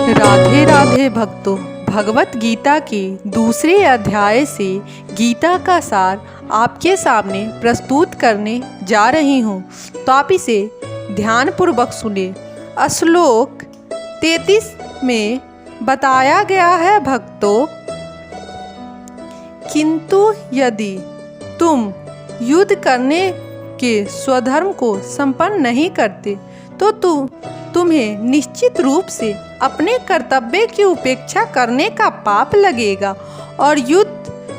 राधे राधे भक्तों, भगवत गीता के दूसरे अध्याय से गीता का सार आपके सामने प्रस्तुत करने जा रही हूँ, तो आप इसे ध्यानपूर्वक सुने। श्लोक 33 में बताया गया है भक्तों, किंतु यदि तुम युद्ध करने के स्वधर्म को संपन्न नहीं करते तो तुम्हें निश्चित रूप से अपने कर्तव्य की उपेक्षा करने का पाप लगेगा और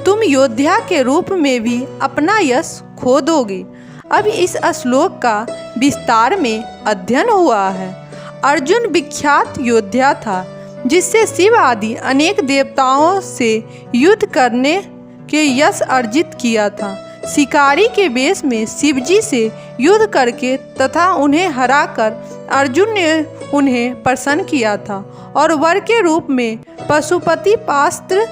तुम योद्धा के रूप में भी अपना यश खो दोगे। अब इस श्लोक का विस्तार में अध्ययन हुआ है। अर्जुन विख्यात योद्धा था जिससे शिव आदि अनेक देवताओं से युद्ध करने के यश अर्जित किया था। शिकारी के वेश में शिवजी से युद्ध करके तथा उन्हें हराकर अर्जुन ने उन्हें प्रसन्न किया था और वर के रूप में पशुपति पास्त्र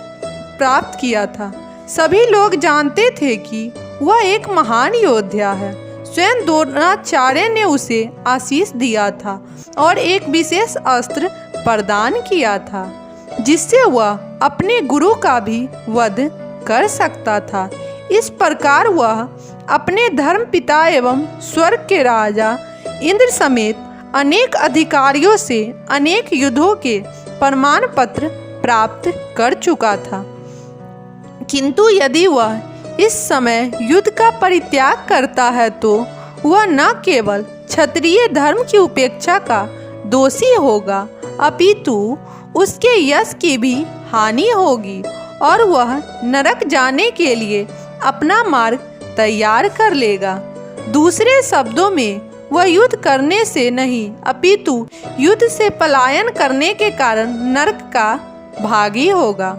प्राप्त किया था। सभी लोग जानते थे कि वह एक महान योद्धा है। स्वयं द्रोणाचार्य ने उसे आशीष दिया था और एक विशेष अस्त्र प्रदान किया था जिससे वह अपने गुरु का भी वध कर सकता था। इस प्रकार वह अपने धर्म पिता एवं स्वर्ग के राजा इंद्र समेत अनेक अधिकारियों से अनेक युद्धों के प्रमाण पत्र प्राप्त कर चुका था। किंतु यदि वह इस समय युद्ध का परित्याग करता है तो वह न केवल क्षत्रिय धर्म की उपेक्षा का दोषी होगा अपितु उसके यश की भी हानि होगी और वह नरक जाने के लिए अपना मार्ग तैयार कर लेगा। दूसरे शब्दों में वह युद्ध करने से नहीं अपितु युद्ध से पलायन करने के कारण नरक का भागी होगा।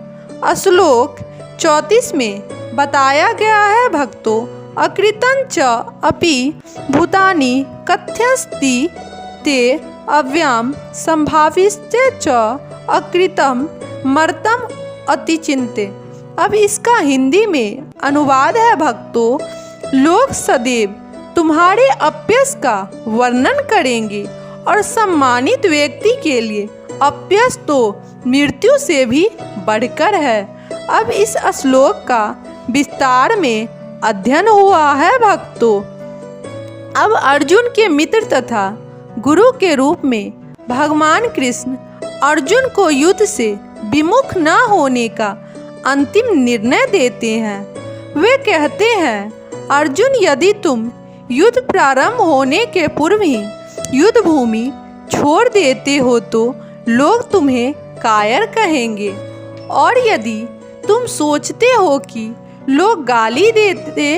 श्लोक 34 में बताया गया है भक्तों, अकृतं च अपि भूतानि कथ्यस्ति ते अव्याम संभाविष्य च अकृतं मर्तम अतिचिंत्य। अब इसका हिंदी में अनुवाद है भक्तों, लोग सदैव तुम्हारे अपयश का वर्णन करेंगे और सम्मानित व्यक्ति के लिए अपयश तो मृत्यु से भी बढ़कर है। अब इस श्लोक का विस्तार में अध्ययन हुआ है भक्तों। अब अर्जुन के मित्र तथा गुरु के रूप में भगवान कृष्ण अर्जुन को युद्ध से विमुख न होने का अंतिम निर्णय देते हैं। वे कहते हैं, अर्जुन यदि तुम युद्ध प्रारंभ होने के पूर्व ही युद्ध भूमि छोड़ देते हो तो लोग तुम्हें कायर कहेंगे, और यदि तुम सोचते हो कि लोग गाली देते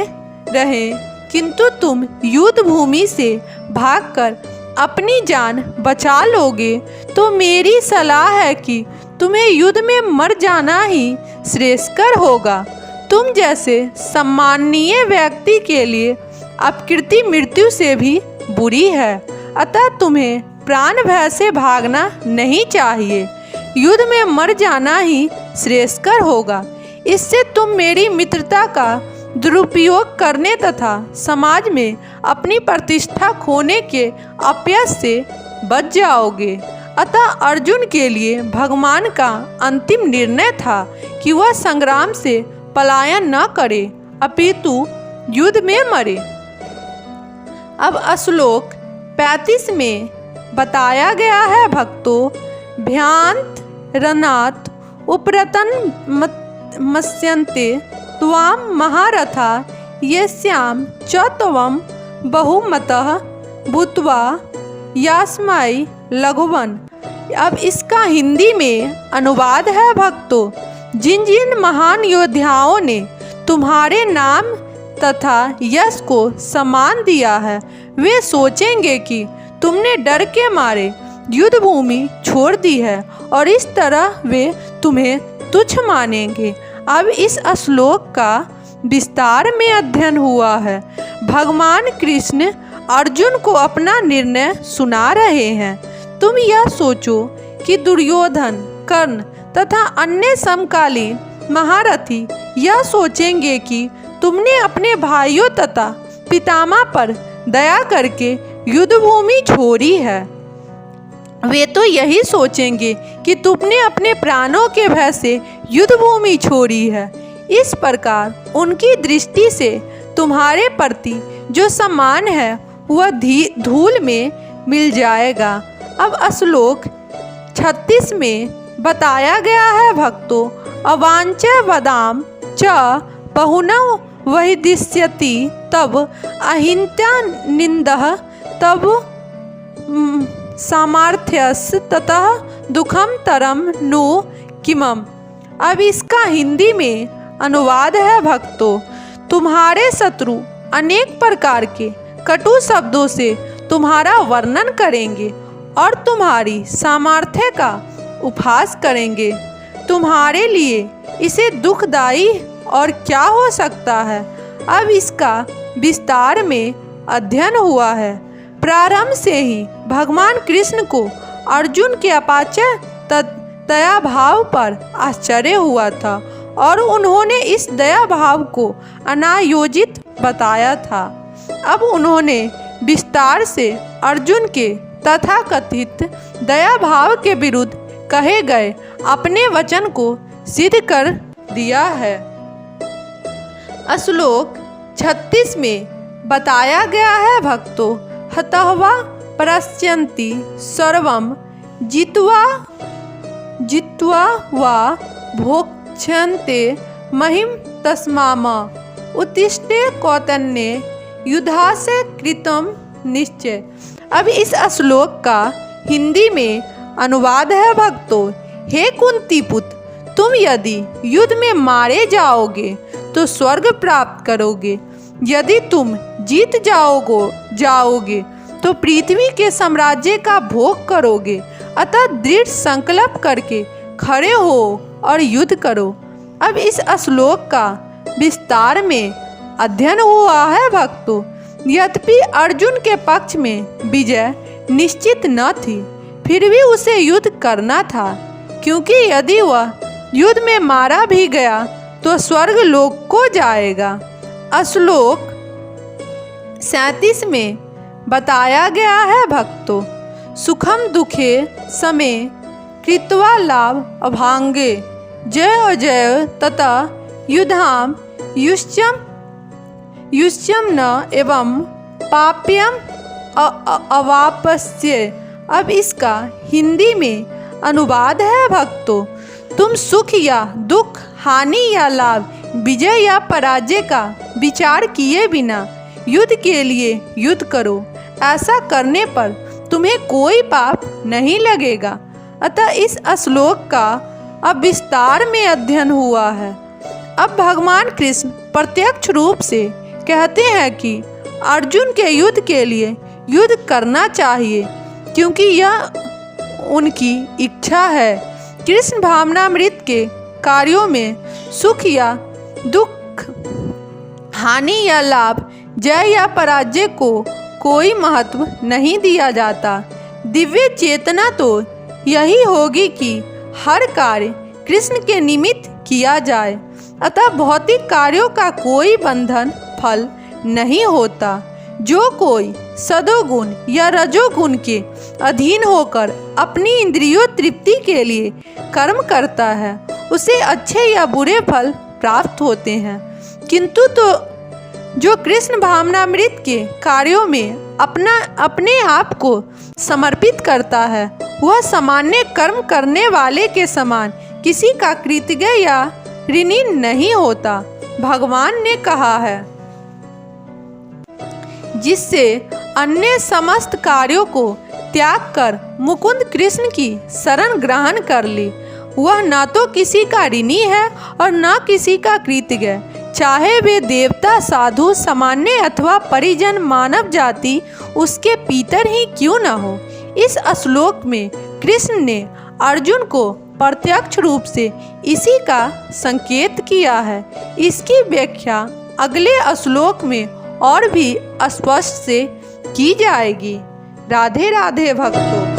रहें किंतु तुम युद्ध भूमि से भागकर अपनी जान बचा लोगे तो मेरी सलाह है कि तुम्हें युद्ध में मर जाना ही श्रेयस्कर होगा। तुम जैसे सम्माननीय व्यक्ति के लिए अपकीर्ति मृत्यु से भी बुरी है, अतः तुम्हें प्राण भय से भागना नहीं चाहिए। युद्ध में मर जाना ही श्रेयस्कर होगा। इससे तुम मेरी मित्रता का दुरुपयोग करने तथा समाज में अपनी प्रतिष्ठा खोने के अपयश से बच जाओगे। अतः अर्जुन के लिए भगवान का अंतिम निर्णय था कि वह संग्राम से पलायन न करे अपितु युद्ध में मरे। अब श्लोक 35 में बताया गया है भक्तों, भ्यान्त रणात् उपरतन मत्स्यन्ते त्वां महारथा यस्यां च त्वं बहुमतः भूत्वा यास्मै लघुवन। अब इसका हिंदी में अनुवाद है भक्तों, जिन जिन महान योद्धाओं ने तुम्हारे नाम तथा यश को सम्मान दिया है वे सोचेंगे कि तुमने डर के मारे युद्ध भूमि छोड़ दी है और इस तरह वे तुम्हें तुच्छ मानेंगे। अब इस श्लोक का विस्तार में अध्ययन हुआ है। भगवान कृष्ण अर्जुन को अपना निर्णय सुना रहे हैं। तुम यह सोचो कि दुर्योधन, कर्ण तथा अन्य समकालीन महारथी यह सोचेंगे कि तुमने अपने भाइयों तथा पितामह पर दया करके युद्ध भूमि छोड़ी है। वे तो यही सोचेंगे कि तुमने अपने प्राणों के भय से युद्ध भूमि छोड़ी है। इस प्रकार उनकी दृष्टि से तुम्हारे प्रति जो सम्मान है वह धूल में मिल जाएगा। अब श्लोक 36 में बताया गया है भक्तों, अवांचा वदाम च बहुनव वहिदिष्यति तब अहिंत्या निंदः तब सामर्थ्यस ततः दुखम तरम नु किमम। अब इसका हिंदी में अनुवाद है भक्तों, तुम्हारे शत्रु अनेक प्रकार के कटु शब्दों से तुम्हारा वर्णन करेंगे और तुम्हारी सामर्थ्य का उपहास करेंगे। तुम्हारे लिए इसे दुखदायी और क्या हो सकता है। अब इसका विस्तार में अध्ययन हुआ है। प्रारंभ से ही भगवान कृष्ण को अर्जुन के अपाचे दया भाव पर आश्चर्य हुआ था और उन्होंने इस दया भाव को अनायोजित बताया था। अब उन्होंने विस्तार से अर्जुन के तथाकथित दया भाव के विरुद्ध कहे गए अपने वचन को सिद्ध कर दिया है। श्लोक 36 में बताया गया है भक्तों, हतवा परस्यन्ति सर्वं जित्वा वा भोक्ष्यन्ते महिम तस्माम उत्तिष्ठे कौतन्ये युद्धास्य कृतं निश्चय। अब इस श्लोक का हिंदी में अनुवाद है भक्तों, हे कुंती पुत्र, तुम यदि युद्ध में मारे जाओगे तो स्वर्ग प्राप्त करोगे। यदि तुम जीत जाओगे तो पृथ्वी के साम्राज्य का भोग करोगे। अतः दृढ़ संकल्प करके खड़े हो और युद्ध करो। अब इस श्लोक का विस्तार में अध्ययन हुआ है भक्तों। यद्यपि अर्जुन के पक्ष में विजय निश्चित न थी, फिर भी उसे युद्ध करना था, क्योंकि यदि वह युद्ध में मारा भी गया तो स्वर्ग लोक को जाएगा। श्लोक 37 में बताया गया है भक्तों, सुखम दुखे समय कृत्वा लाभ अभांगे जय अजय तथा युद्धाम युष्यम न एवं पाप्यम अवापस्य। अब इसका हिंदी में अनुवाद है भक्तों, तुम सुख या दुख, हानि या लाभ, विजय या पराजय का विचार किए बिना युद्ध के लिए युद्ध करो। ऐसा करने पर तुम्हें कोई पाप नहीं लगेगा। अतः इस श्लोक का अब विस्तार में अध्ययन हुआ है। अब भगवान कृष्ण प्रत्यक्ष रूप से कहते हैं कि अर्जुन के युद्ध के लिए युद्ध करना चाहिए, क्योंकि यह उनकी इच्छा है। कृष्ण भावनामृत के कार्यों में सुख या दुख, हानि या लाभ, जय या पराजय को कोई महत्व नहीं दिया जाता। दिव्य चेतना तो यही होगी कि हर कार्य कृष्ण के निमित्त किया जाए। अतः भौतिक कार्यों का कोई बंधन फल नहीं होता। जो कोई सदोगुण या रजोगुण के अधीन होकर अपनी इंद्रियों तृप्ति के लिए कर्म करता है, उसे अच्छे या बुरे फल प्राप्त होते हैं। किंतु तो जो कृष्ण भावनामृत के कार्यों में अपने आप को समर्पित करता है, वह सामान्य कर्म करने वाले के समान किसी का कृतज्ञ या ऋणी नहीं होता। भगवान ने कहा है, जिससे अन्य समस्त कार्यों को त्याग कर मुकुंद कृष्ण की शरण ग्रहण कर ली, वह न तो किसी का ऋणी है और न किसी का कृतज्ञ, चाहे वे देवता, साधु, सामान्य अथवा परिजन मानव जाति उसके पीतर ही क्यों न हो। इस श्लोक में कृष्ण ने अर्जुन को प्रत्यक्ष रूप से इसी का संकेत किया है। इसकी व्याख्या अगले श्लोक में और भी स्पष्ट से की जाएगी। राधे राधे भक्तों।